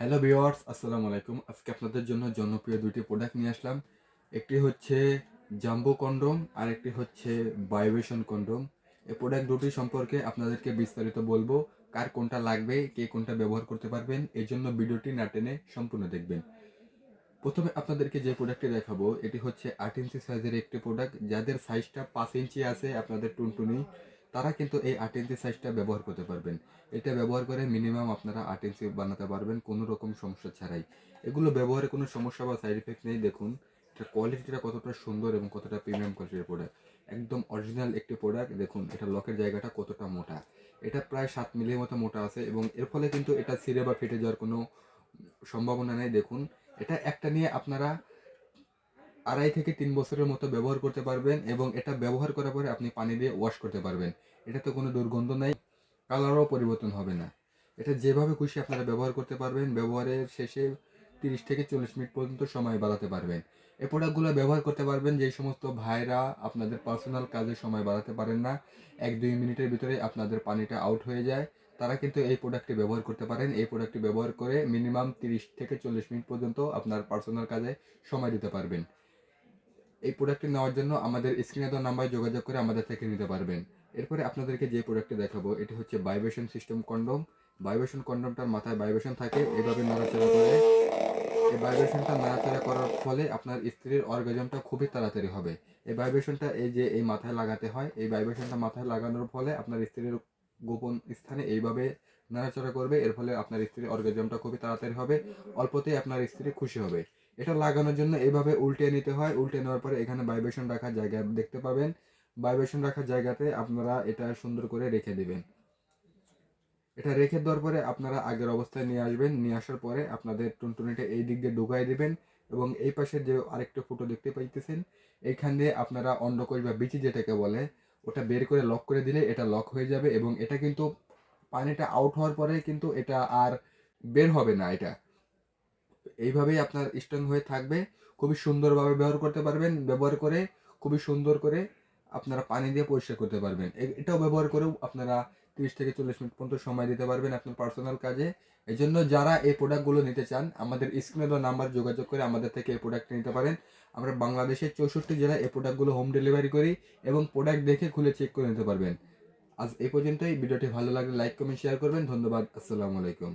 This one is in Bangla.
হ্যালো ভিউয়ার্স, আসসালামু আলাইকুম। আজকে আপনাদের জন্য জনপ্রিয় দুইটি প্রোডাক্ট নিয়ে আসলাম। একটি হচ্ছে জাম্বো কন্ডোম আর একটি হচ্ছে ভাইব্রেশন কন্ডোম। এই প্রোডাক্ট দুটি সম্পর্কে আপনাদেরকে বিস্তারিত বলবো। কার কোনটা লাগবে, কে কোনটা ব্যবহার করতে পারবেন, এই জন্য ভিডিওটি না টেনে সম্পূর্ণ দেখবেন। প্রথমে আপনাদেরকে যে প্রোডাক্টটি দেখাবো এটি হচ্ছে 8 ইঞ্চি সাইজের একটি প্রোডাক্ট। যাদের সাইজটা 5 ইঞ্চি আছে আপনাদের টুনটুনি, তারা কিন্তু এই 8 ইঞ্চি সাইজটা ব্যবহার করতে পারবেন। এটা ব্যবহার করে মিনিমাম আপনারা 8 ইঞ্চি বানাতে পারবেন কোনো রকম সমস্যা ছাড়াই। এগুলো ব্যবহারে কোনো সমস্যা বা সাইড ইফেক্ট নেই। দেখুন এটার কোয়ালিটিটা কতটা সুন্দর এবং কতটা প্রিমিয়াম কোয়ালিটির প্রোডাক্ট। একদম অরিজিনাল একটি প্রোডাক্ট। দেখুন এটা লকের জায়গাটা কতটা মোটা। এটা প্রায় 7 মিলির মতো মোটা আছে এবং এর ফলে কিন্তু এটা ছিঁড়ে বা ফেটে যাওয়ার কোনো সম্ভাবনা নেই। দেখুন এটা একটা নিয়ে আপনারা 2.5 থেকে 3 বছরের মতো ব্যবহার করতে পারবেন এবং এটা ব্যবহার করার পরে আপনি পানি দিয়ে ওয়াশ করতে পারবেন। এটাতে কোনো দুর্গন্ধ নাই, কালারও পরিবর্তন হবে না। এটা যেভাবে খুশি আপনারা ব্যবহার করতে পারবেন। ব্যবহারের শেষে 30 থেকে 40 মিনিট পর্যন্ত সময় বাড়াতে পারবেন। এই প্রোডাক্টগুলো ব্যবহার করতে পারবেন যেই সমস্ত ভাইরা আপনাদের পার্সোনাল কাজে সময় বাড়াতে পারেন না, 1-2 মিনিটের ভিতরে আপনাদের পানিটা আউট হয়ে যায়, তারা কিন্তু এই প্রোডাক্টটি ব্যবহার করতে পারেন। এই প্রোডাক্টটি ব্যবহার করে মিনিমাম 30 থেকে 40 মিনিট পর্যন্ত আপনার পার্সোনাল কাজে সময় দিতে পারবেন। এই প্রোডাক্টটি নেওয়ার জন্য আমাদের স্ক্রিনে দেওয়া নাম্বারে যোগাযোগ করে আমাদের থেকে নিতে পারবেন। এরপরে আপনাদেরকে যে প্রোডাক্টটি দেখাবো এটি হচ্ছে ভাইব্রেশন সিস্টেম কন্ডোম। ভাইব্রেশন কন্ডোমটার মাথায় ভাইব্রেশন থাকে, এভাবে নাড়াচাড়া করে। এই ভাইব্রেশনটা নাড়াচাড়া করার ফলে আপনার স্ত্রীর অর্গাজমটা খুবই তাড়াতাড়ি হবে। এই ভাইব্রেশনটা এই মাথায় লাগাতে হয়। এই ভাইব্রেশনটা মাথায় লাগানোর ফলে আপনার স্ত্রীর গোপন স্থানে এইভাবে নাড়াচাড়া করবে। এর ফলে আপনার স্ত্রীর অর্গাজমটা খুবই তাড়াতাড়ি হবে। অল্পতেই আপনার স্ত্রী খুশি হবে। এটা লাগানোর জন্য এইভাবে উল্টে নিতে হয়। উল্টে নেওয়ার পরে এখানে ভাইব্রেশন রাখার জায়গা দেখতে পাবেন। ভাইব্রেশন রাখার জায়গাতে আপনারা এটা সুন্দর করে রেখে দিবেন। এটা রেখে দেওয়ার পরে আপনারা আগের অবস্থায় নিয়ে আসবেন। নিয়ে আসার পরে আপনাদের টুনটুনিটা এই দিক দিয়ে ঢুকাই দিবেন এবং এই পাশে যে আরেকটা ফুটো দেখতে পাইতেছেন, এইখান দিয়ে আপনারা অন্ডকোষ বা বিচি যেটাকে বলে ওটা বের করে লক করে দিলে এটা লক হয়ে যাবে এবং এটা কিন্তু পানিটা আউট হওয়ার পরে কিন্তু এটা আর বের হবে না। এটা এইভাবেই আপনার স্ট্রং হয়ে থাকবে। খুবই সুন্দরভাবে ব্যবহার করতে পারবেন। ব্যবহার করে খুবই সুন্দর করে আপনারা পানি দিয়ে পরিষ্কার করতে পারবেন। এটাও ব্যবহার করেও আপনারা 30 থেকে 40 মিনিট পর্যন্ত সময় দিতে পারবেন আপনার পার্সোনাল কাজে। এজন্য যারা এই প্রোডাক্টগুলো নিতে চান আমাদের স্ক্রিনে দেওয়া নাম্বার যোগাযোগ করে আমাদের থেকে এই প্রোডাক্ট নিতে পারেন। আমরা বাংলাদেশের 64 জেলায় এই প্রোডাক্টগুলো হোম ডেলিভারি করি এবং প্রোডাক্ট দেখে খুলে চেক করে নিতে পারবেন। আজ এই পর্যন্তই। ভিডিওটি ভালো লাগলে লাইক, কমেন্ট, শেয়ার করবেন। ধন্যবাদ। আসসালামু আলাইকুম।